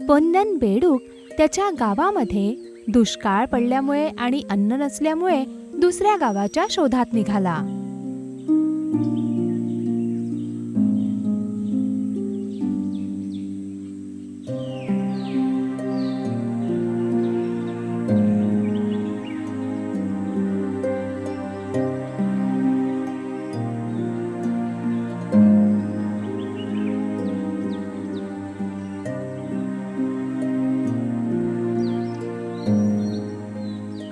पोन्नन बेडूक त्याच्या गावामध्ये दुष्काळ पडल्यामुळे आणि अन्न नसल्यामुळे दुसऱ्या गावाच्या शोधात निघाला.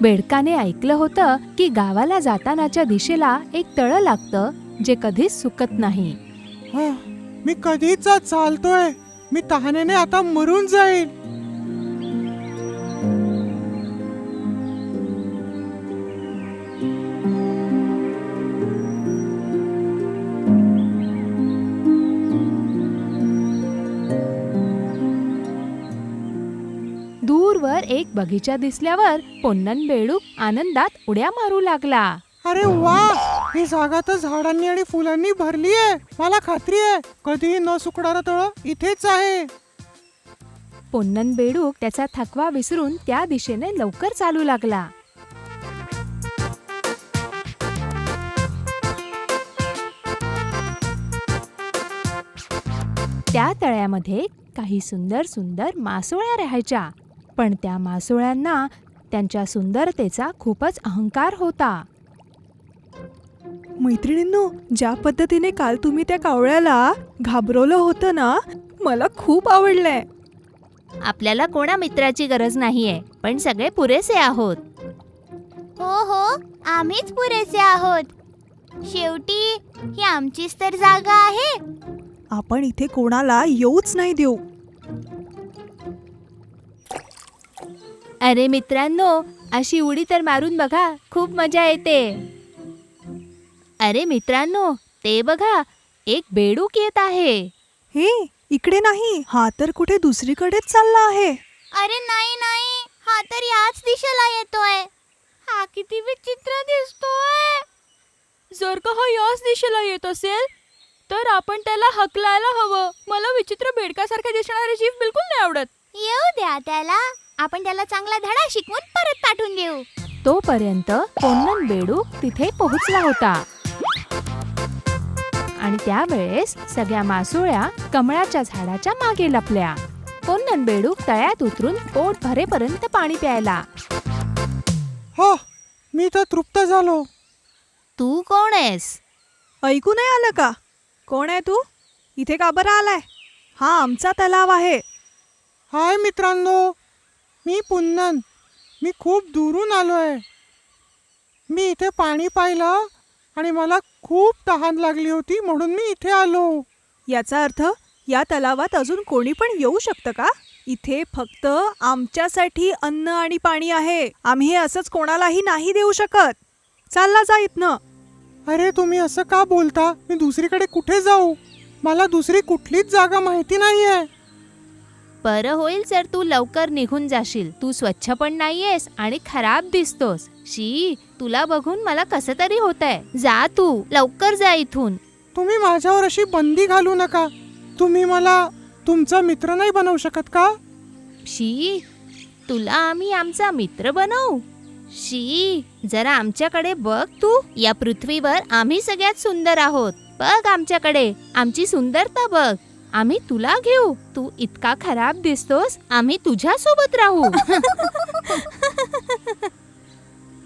बेडकाने ऐकलं होतं की गावाला जातानाच्या दिशेला एक तळं लागतं जे कधीच सुकत नाही. मी कधीच चालतोय. मी तहानेने आता मरून जाईल. दूरवर एक बगीचा दिसल्यावर पोन्नन बेडूक आनंदात उड्या मारू लागला. अरे वा, ही जागा तर झाडांनी आणि फुलांनी भरली आहे. मला खात्री आहे कधीही न सुकणारं तळं इथेच आहे. पोन्नन बेडूक त्याचा थकवा विसरून त्या दिशेने लवकर चालू लागला. त्या तळ्यामध्ये काही सुंदर सुंदर मासोळ्या राहायच्या, पण त्या मासोळ्यांना त्यांच्या सुंदरतेचा खूपच अहंकार होता. मैत्रिणींनो, ज्या पद्धतीने काल तुम्ही त्या कावळ्याला घाबरवलं होतं ना, मला खूप आवडलंय. आपल्याला कोणा मित्राची गरज नाहीये, पण सगळे पुरेसे आहोत. हो हो, आम्हीच पुरेसे आहोत. शेवटी ही आमचीच तर जागा आहे. आपण इथे कोणाला येऊच नाही देऊ. अरे मित्रांनो, अशी उडी तर मारून बघा, खूप मजा येते. अरे मित्रांनो, ते बघा, एक बेडूक येत आहे. हे इकडे नाही, हा तर कुठे दुसरीकडेच चालला आहे. अरे नाही नाही, हा तर याच दिशेला येतोय. हा किती विचित्र दिसतोय. जर का हा याच दिशेला येत असेल तर आपण त्याला हकलायला हवं. मला विचित्र बेडकासारखे दिसणारे जीव बिलकुल नाही आवडत. येऊ द्या त्याला, आपण त्याला चांगला धडा शिकवून परत पाठवून देऊ. तोपर्यंत पोन्नन बेडूक तिथे पोहोचला होता आणि त्यावेळेस सगळ्या मासोळ्या कमळाच्या झाडाच्या मागे लपल्या. पोन्नन बेडूक तळ्यात उतरून पोट भरेपर्यंत पाणी प्यायला. हो, मी तर तृप्त झालो. तू कोण आहेस? ऐकू नाही आलं का? कोण आहे तू? इथे का बरं आलाय? हा आमचा तलाव आहे. हाय मित्रांनो, मी पुन्नन. मी खूप दुरून आलोय. मी इथे पाणी पाहिलं आणि मला खूप तहान लागली होती, म्हणून मी इथे आलो. याचा अर्थ या तलावात अजून कोणी पण येऊ शकतं का? इथे फक्त आमच्यासाठी अन्न आणि पाणी आहे. आम्ही हे असंच कोणालाही नाही देऊ शकत. चालला जा इथनं. अरे तुम्ही असं का बोलता? मी दुसरीकडे कुठे जाऊ? मला दुसरी कुठलीच जागा माहिती नाहीये. बरं होईल जर तू लवकर निघून जाशील. तू स्वच्छ पण नाहीयेस आणि खराब दिसतोस. शी, तुला बघून मला कसं तरी होतंय. जा तू, लवकर जा इथून. तुम्ही माझ्यावर अशी बंदी घालू नका. तुम्ही मला तुमचा मित्र नाही बनवू शकत का? शी, तुला आम्ही आमचा मित्र बनवू? शी, जरा आमच्याकडे बघ तू. या पृथ्वीवर आम्ही सगळ्यात सुंदर आहोत. बघ आमच्याकडे, आमची सुंदरता बघ. आम्ही तुला घेऊ. तू इतका खराब दिसतोस, आम्ही तुझ्या सोबत राहू.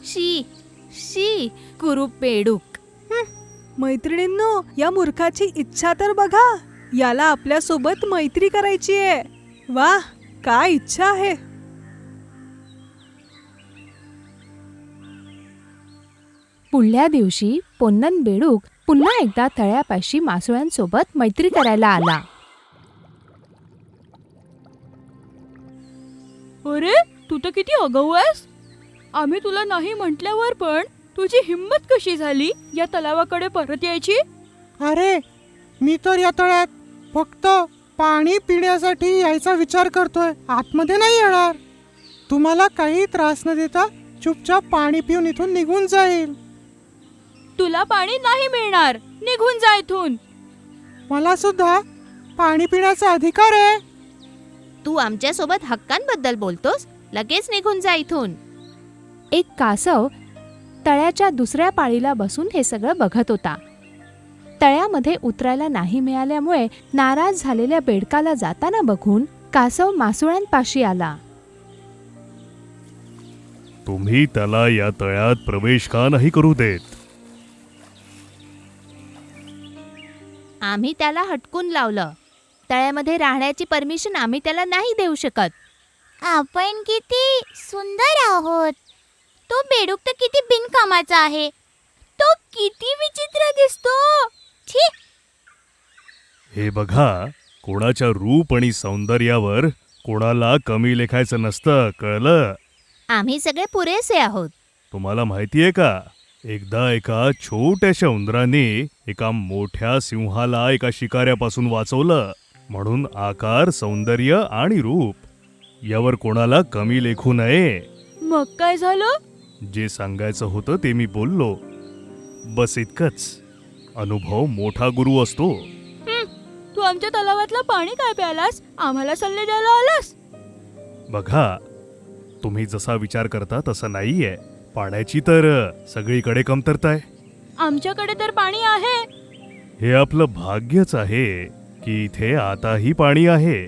शी शी, कुरूप बेडूक. मैत्रिणींनो, या मूर्खाची इच्छा तर बघा. याला आपल्या सोबत मैत्री करायची आहे. वाह, काय इच्छा आहे. पुढल्या दिवशी पोन्नन बेडूक पुन्हा एकदा तळ्यापाशी मासोळ्यांसोबत मैत्री करायला आला. अरे, तू तर किती आगाऊ आहेस. आम्ही तुला नाही म्हटल्यावर पण तुझी हिम्मत कशी झाली या तलावाकडे परत यायची? अरे, मी तर या तळ्यात फक्त पाणी पिण्यासाठी यायचा विचार करतोय. आतमध्ये नाही येणार. तुम्हाला काही त्रास न देता चुपचाप पाणी पिऊन इथून निघून जाईल. तुला पाणी नाही मिळणार. निघून जा इथून. मला सुद्धा पाणी पिण्याचा अधिकार आहे. तू आमच्यासोबत हक्कांबद्दल बोलतोस? लगेच निघून जा इथून. एक कासव तळ्याच्या दुसऱ्या पाळीला बसून हे सगळं बघत होता. तळ्यामध्ये उतरायला नाही मिळाल्यामुळे नाराज झालेल्या बेडकाला जाताना बघून कासव मासोळ्यांपाशी आला. तुम्ही त्याला या तळ्यात प्रवेश का नाही करू देत? आम्ही त्याला हटकून लावलं. तळ्यामध्ये राहण्याची परमिशन आम्ही त्याला नाही देऊ शकत. आपण किती सुंदर आहोत. तो बेडूक तर किती बिनकामाचा आहे. तो किती विचित्र दिसतो. छी. हे बघा, कोणाच्या रूप आणि सौंदर्यावर कोणाला कमी लेखायचं नसतं, कळलं? आम्ही सगळे पुरेसे आहोत. तुम्हाला माहितीये का, एकदा एका छोट्याशा उंदराने एका मोठ्या सिंहाला एका शिकाऱ्यापासून वाचवलं. म्हणून आकार, सौंदर्य आणि रूप यावर कोणाला कमी लेखू नये. मग काय झालं? जे सांगायचं होतं ते मी बोललो. बस इतकंच. अनुभव मोठा गुरु असतो. तू आमच्या तलावातलं पाणी काय प्यालास? आम्हाला सल्ले द्यायला आलास? बघा, तुम्ही जसा विचार करता तसं नाहीये. पाण्याची तर सगळीकडे कमतरता आहे. आमच्याकडे तर पाणी आहे. हे आपलं भाग्यच आहे की इथे आताही पाणी आहे.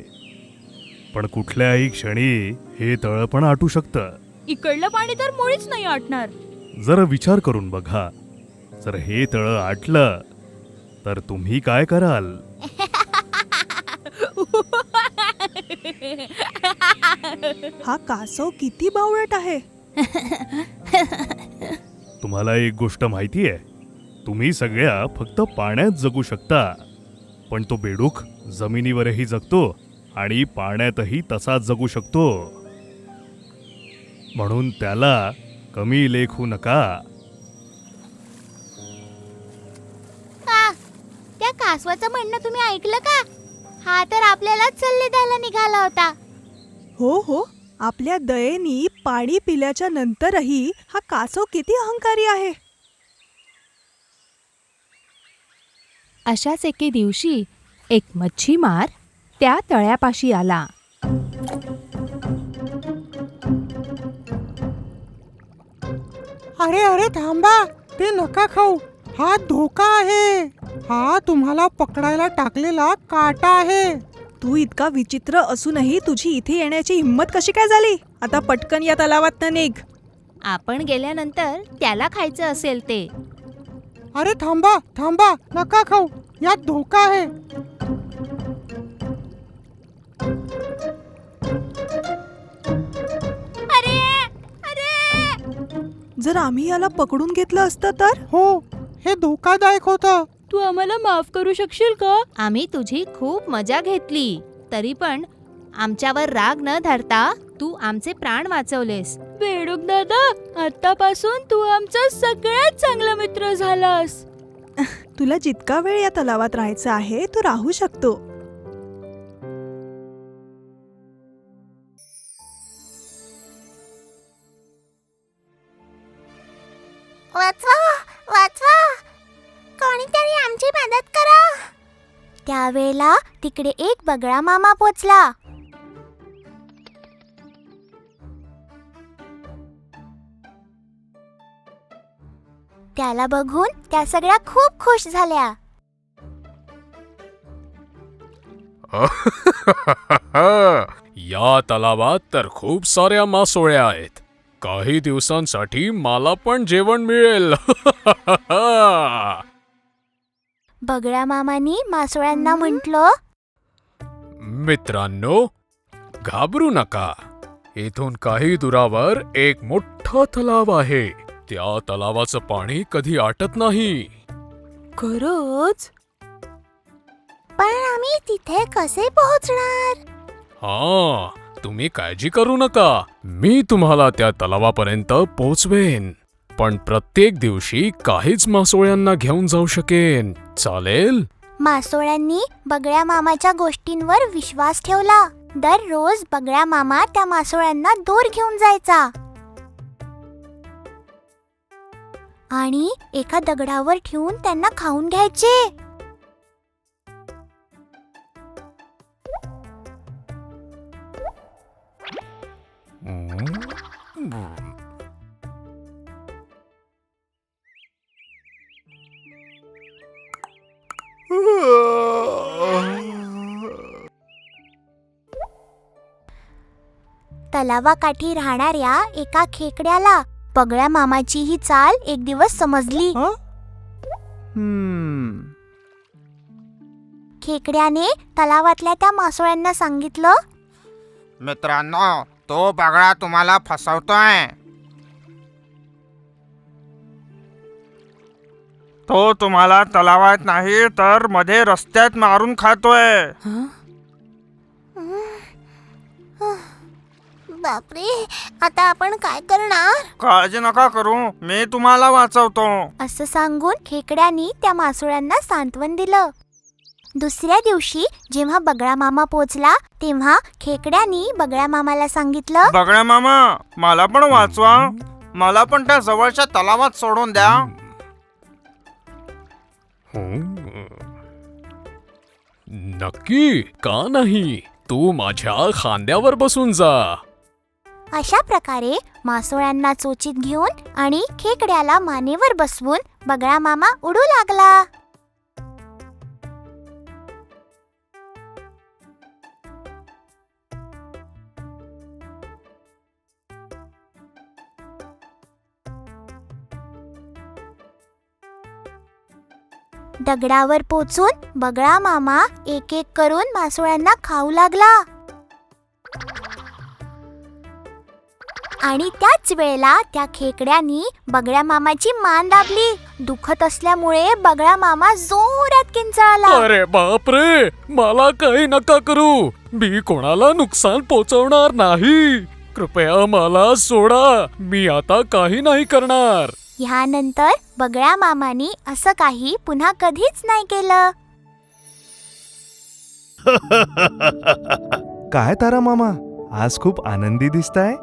पण कुठल्याही क्षणी हे तळं पण आटू शकतं. इकडलं पाणी तर मुळीच नाही आटणार. जरा विचार करून बघा, जर हे तळं आटलं तर तुम्ही काय कराल? हा कासव किती बावळट आहे. तुम्हाला एक गोष्ट माहितीये, तुम्ही सगळ्या फक्त पाण्यात जगू शकता, पण तो बेडूक जमिनीवरही जगतो आणि पाण्यातही तसाच जगू शकतो. म्हणून त्याला कमी लेखू नका. त्या कासवाचं म्हणणं तुम्ही ऐकलं का? हा तर आपल्यालाच सल्ले द्यायला निघाला होता. हो हो, आपल्या दयेनी पाणी पिल्याच्या नंतरही हा कासव किती अहंकारी आहे. अशाच एके दिवशी एक मच्छीमार त्या तळ्यापाशी आला. अरे अरे थांबा, ते नका खाऊ. हा धोका आहे. हा तुम्हाला पकडायला टाकलेला काटा आहे. तू इतका विचित्र असूनही तुझी इथे येण्याची हिंमत कशी काय झाली? आता पटकन या तलावात निघ. आपण गेल्यानंतर त्याला खायचं असेल ते. अरे थांबा थांबा, नका खाऊ. यात धोका आहे. अरे अरे. जर आम्ही याला पकडून घेतलं असतं तर? हो, हे धोकादायक होतं. तू आम्हाला माफ करू शकशील का? आम्ही तुझी खूप मजा घेतली, तरी पण आमच्यावर राग न धरता तू आमचे प्राण वाचवलेस. बेडूक दादा, आतापासून तू आमचा सगळ्यात चांगला मित्र झालास. तुला जितका वेळ या तलावात राहायचं आहे तू राहू शकतो. वाचवा वाचवा, कोणीतरी आमची मदत करा. त्यावेळेला तिकडे एक बगळा मामा पोचला. त्याला बघून त्या सगळ्या खूप खुश झाल्या. या तलावात तर खूप साऱ्या मासोळ्या आहेत. काही दिवसांसाठी मला पण जेवण मिळेल. बगळ्या मामानी मासोळ्यांना म्हटलं, मित्रांनो, घाबरू नका. इथून काही दुरावर एक मोठा तलाव आहे. त्या तलावाचं पाणी कधी आटत नाही. खरंच? पण आम्ही तिथे कसे पोहोचणार? हा, तुम्ही काळजी करू नका. मी तुम्हाला त्या तलावापर्यंत पोहोचवेन. पण प्रत्येक दिवशी काहीच मासोळ्यांना घेऊन जाऊ शकेन. चालेल? मासोळ्यांनी बगळ्या मामाच्या गोष्टींवर विश्वास ठेवला. दररोज बगळ्या मामा त्या मासोळ्यांना दूर घेऊन जायचा आणि एका दगडावर ठेवून त्यांना खाऊन घ्यायचे. तलावाकाठी राहणाऱ्या एका खेकड्याला बगळ्या मामाची ही चाल एक दिवस समजली. खेकड्याने तलावातल्या त्या मासोळ्यांना सांगितलं, मित्रांनो, तो बगळा तुम्हाला फसवतोय. तो तुम्हाला तलावात नाही तर मध्ये रस्त्यात मारून खातोय. बापरे, आता आपण काय करणार? काळजी नका करू, मी तुम्हाला वाचवतो. असं सांगून खेकड्यानी त्या मासोळ्यांना सांत्वन दिलं. दुसऱ्या दिवशी जेव्हा बगळा मामा पोचला तेव्हा खेकड्यानी बगळ्या मामाला सांगितलं, बगळ्या मामा, मला पण वाचवा. मला पण त्या जवळच्या तलावात सोडून द्या. नक्की, का नाही? तू माझ्या खांद्यावर बसून जा. अशा प्रकारे मासोळ्यांना चोचीत घेऊन आणि खेकड्याला मानेवर बसवून बगळा मामा उडू लागला. दगडावर पोचून बगळा मामा एक एक करून मासोळ्यांना खाऊ लागला. आणि त्याच वेळेला त्या खेकड्यानी बगळ्या मामाची मान दाबली. दुखत असल्यामुळे बगळा मामा जोरात किंचाळला. अरे बापरे, मला काही नका करू. मी कोणाला नुकसान पोचवणार नाही. कृपया मला सोडा. मी आता काही नाही करणार. ह्यानंतर बगळ्या मामानी असं काही पुन्हा कधीच नाही केलं. काय तारा मामा, आज खूप आनंदी दिसताय.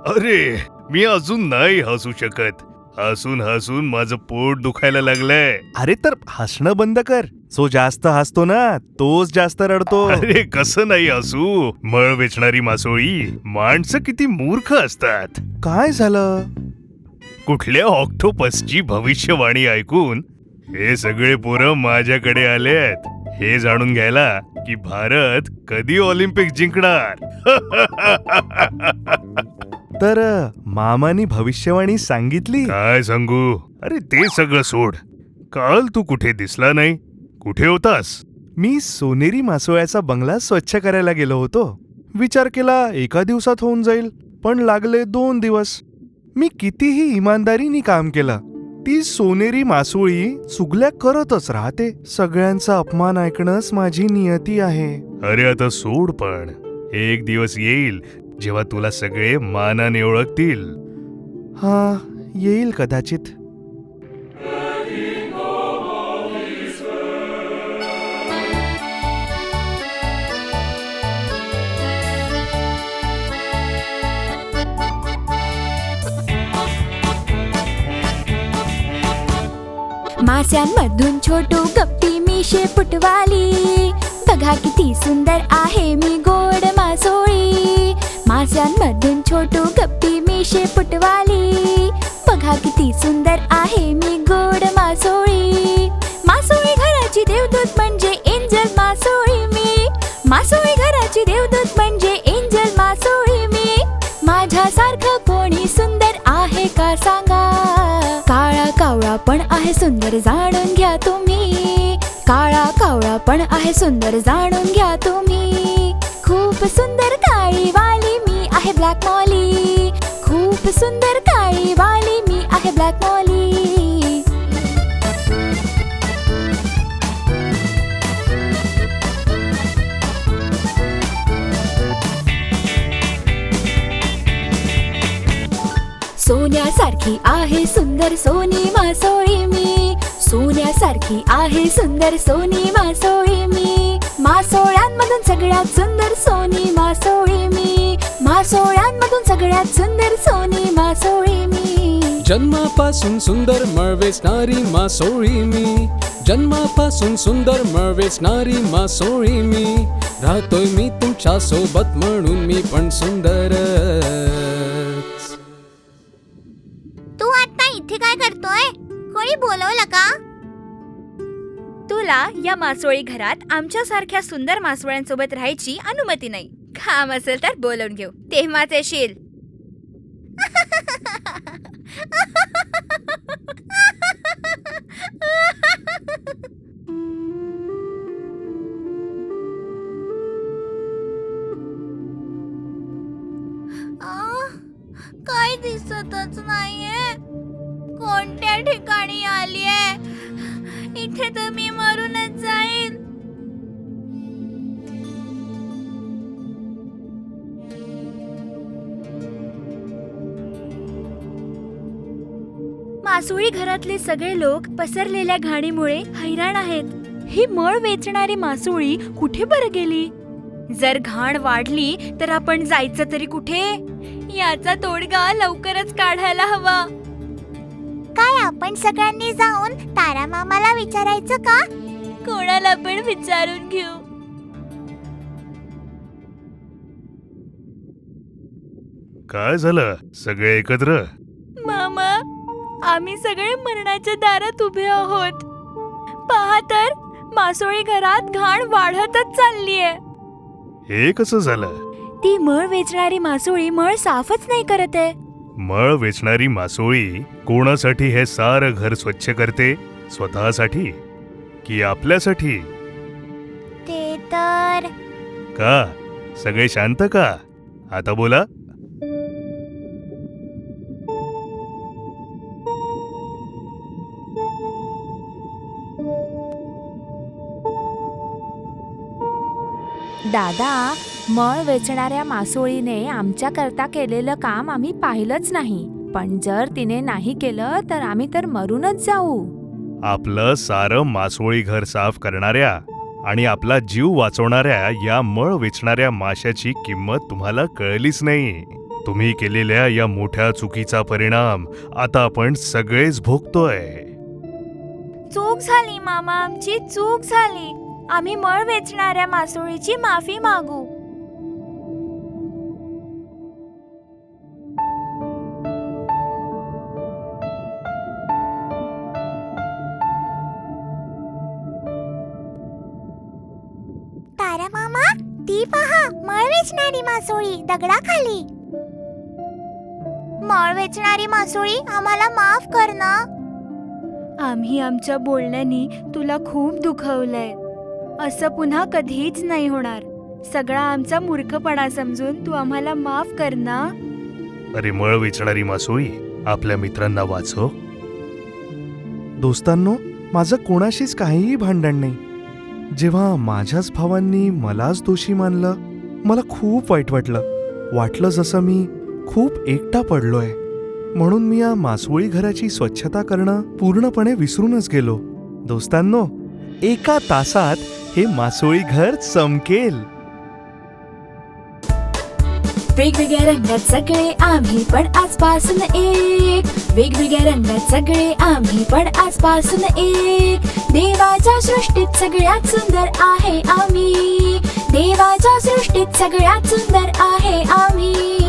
अरे, मी अजून नाही हसू शकत. हसून हसून माझं पोट दुखायला लागलंय. अरे तर हसणं बंद कर. जो जास्त हसतो ना तोच जास्त रडतो. अरे कसं नाही हसू. मळ वेचणारी मासोळी. माणसं किती मूर्ख असतात. काय झालं? कुठल्या ऑक्टोपसची भविष्यवाणी ऐकून हे सगळे पोरं माझ्याकडे आलेत हे जाणून घ्यायला की भारत कधी ऑलिम्पिक जिंकणार. तर मामानी भविष्यवाणी सांगितली. काय सांगू? अरे ते सगळं सोड. काल तू कुठे दिसला नाही. कुठे होतास? मी सोनेरी मासोळ्याचा बंगला स्वच्छ करायला गेलो होतो. विचार केला एका दिवसात होऊन जाईल, पण लागले 2 दिवस. मी कितीही इमानदारीने काम केलं. ती सोनेरी मासोळी चुगल्या करतच राहते. सगळ्यांचा अपमान ऐकणंच माझी नियती आहे. अरे आता सोड, पण एक दिवस येईल जेव्हा तुला सगळे मानाने ओळखतील. हा, येईल कदाचित. मास्यांमधून छोटू गप्पी मिशे फुटवाली. बघा किती सुंदर आहे मी गोड मासोळी. मास्यांमधून छोटू गप्पी मिशे फुटवाली. बघा किती सुंदर आहे मी गोड मासोळी. मासोळी घराची देवदूत म्हणजे एंजल मासोळी मी. मासोळी घराची देवदूत म्हणजे एंजल मासोळी मी. माझ्यासारखं कोणी सुंदर आहे का सांगा. काळा कावळा पण आहे सुंदर जाणून घ्या तुम्ही. काळा कावळा पण आहे सुंदर जाणून घ्या तुम्ही. खूप सुंदर काळी वाली मी आहे ब्लॅक मॉली. खूप सुंदर काळी वाली मी आहे ब्लॅक मॉली. सोन्यासारखी आहे सुंदर सोनी मासोळी मी. सोन्यासारखी आहे सुंदर सोनी मासोळी मी. मासोळ्यांमधून सगळ्यात सुंदर सोनी मासोळी मी. मासोळ्यांमधून सगळ्यात सुंदर सोनी मासोळी मी. जन्मापासून सुंदर मळ वेचणारी मासोळी मी. जन्मापासून सुंदर मळ वेचणारी मासोळी मी. राहतोय मी तुमच्या सोबत म्हणून मी पण सुंदर. बोलवलं का? तुला या मासोळी घरात आमच्यासारख्या सुंदर मासोळ्यांसोबत राहायची अनुमती नाही. काम असेल तर बोलवून घेऊ, तेव्हाच येशील. काय दिसतच नाहीये. कोणत्या ठिकाणी आलीये? इथे तर मी मरूनच जाईन. मासोळी घरातले सगळे लोक पसरलेल्या घाणीमुळे हैराण आहेत. ही मळ वेचणारी मासोळी कुठे बरं गेली? जर घाण वाढली तर आपण जायचं तरी कुठे? याचा तोडगा लवकरच काढायला हवा. काय आपण सगळ्यांनी जाऊन तारा मामाला विचारायचं का? कोणाला पण विचारून घेऊ. काय झालं सगळे एकत्र? मामा, आम्ही सगळे मरणाच्या दारात उभे आहोत. पहा तर, मासोळी घरात घाण वाढतच चाललीये. हे कसं झालं? ती मळ वेचणारी मासोळी मळ साफच नाही करत आहे. मळ वेचणारी मासोळी कोणासाठी हे सारं घर स्वच्छ करते? स्वतःसाठी की आपल्यासाठी? ते तर का सगळे शांत का? आता बोला. दादा, मळ वेचणाऱ्या मासोळीने आमच्याकरता केलेलं काम आम्ही पाहिलंच नाही. पण जर तिने नाही केलं तर आम्ही तर मरूनच जाऊ. आपलं सारं मासोळी घर साफ करणाऱ्या आणि आपला जीव वाचवणाऱ्या या मळ वेचणाऱ्या माशाची किंमत तुम्हाला कळलीच नाही. तुम्ही केलेल्या या मोठ्या चुकीचा परिणाम आता आपण सगळेच भोगतोय. चूक झाली मामा, आमची चूक झाली. आम्ही मळ वेचणाऱ्या मासोळीची माफी मागू. तारा मामा, ती पहा, मळ वेचणारी मासोळी दगडाखाली. मळ वेचणारी मासोळी, आम्हाला माफ कर ना. आम्ही आमच्या बोलण्यानी तुला खूप दुखवलंय. असं पुन्हा कधीच नाही होणार. सगळा आमचा मूर्खपणा समजून तू आम्हाला माफ कर ना. अरे मळ वेचणारी मासोळी, आपल्या मित्रांना वाचव. दोस्तांनो, माझं कोणाशीच काहीही भांडण नाही. जेव्हा माझ्याच भावांनी मलाच दोषी मानलं, मला खूप वाईट वाटलं जसं मी खूप एकटा पडलोय. म्हणून मी या मासोळी घराची स्वच्छता करणं पूर्णपणे विसरूनच गेलो. दोस्तांनो, 1 तासात हे मासोळी घर चमकेल. वेगवेगळ्या रंगात सगळे आम्ही पण आजपासून एक. वेगवेगळ्या रंगात सगळे आम्ही पण आजपासून एक. देवाच्या सृष्टीत सगळ्यात सुंदर आहे आम्ही. देवाच्या सृष्टीत सगळ्यात सुंदर आहे आम्ही.